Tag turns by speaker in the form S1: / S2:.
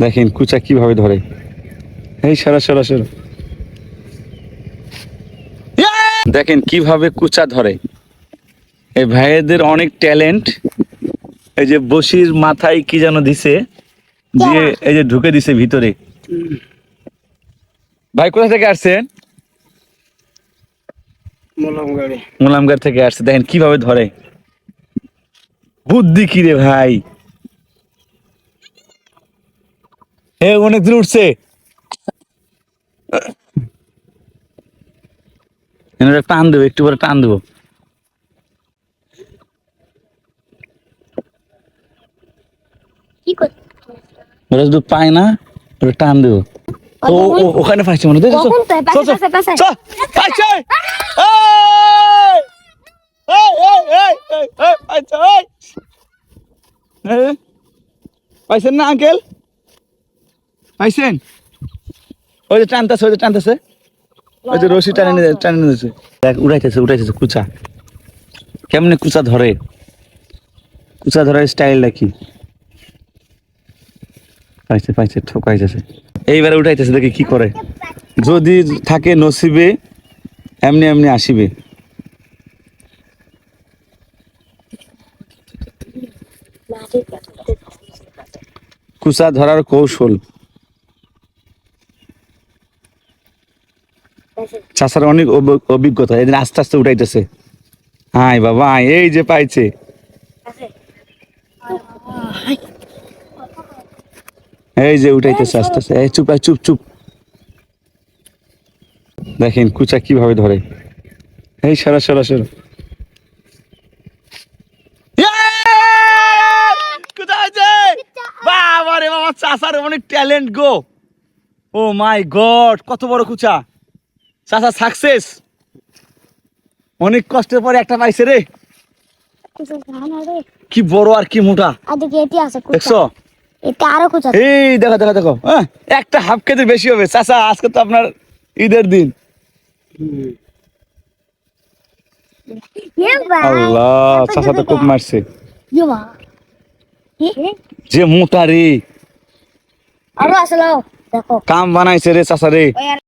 S1: দেখেন কুচা কিভাবে ধরে। এই সরা সরা সরা, দেখেন কিভাবে কুচা ধরে। এই ভাইয়েদের অনেক ট্যালেন্ট। এই যে বসির মাথায় কি যেন দিছে, দিয়ে এই যে ঢুকে দিছে ভিতরে। ভাই কোথা থেকে আসছেন? মোলামগাড় থেকে আসছে। দেখেন কিভাবে ধরে, বুদ্ধি কি রে ভাই। হে অনেক দূর উঠছে। টান দেবো, একটু পরে টান দেবো। ওরা শুধু পায় না, ওরা টান দেবো। ওখানে পাইছে মনে হয়। পাইছেন না আঙ্কেল? পাইছেন? ওই যে টানতেছে, ওই যে টানতেছে, ওই যে রশি টানে নিয়েছে। দেখ উড়াইতেছে উড়াইতেছে কুচা। কেমনে কুচা ধরে, কুচা ধরার স্টাইলটা কি? পাইছে পাইছে, ঠকাইতেছে। এইবারে উঠাইতেছে, দেখি কি করে। যদি থাকে নসিবে, এমনি এমনি আসিবে। কুচা ধরার কৌশল। চাষার অনেক অভিজ্ঞতা, এদিন আস্তে আস্তে উঠাইতেছে। হাই বাবা, এই যে পাইছে। এই যে উঠাইতেছে আস্তে আস্তে। এই চুপ চুপ চুপ। দেখেন কুচা কিভাবে ধরে। এই সরা সরা সরা, বাবা রে বাবা, চাষার অনেক ট্যালেন্ট গো। ও মাই গড, কত বড় কুচা। চাষা সাকসেস। অনেক কষ্টের পরে একটা পাইছে রে। কি বড় আর কি মোটা, দেখছো? এই দেখো দেখো দেখো, একটা হাফ কেজি বেশি হবে। চাষা আজকে তো আপনার ঈদের দিন। আল্লাহ, চাষা তো খুব মারছে। যে মোটা রে, কাম বানাইছে রে চাষা রে।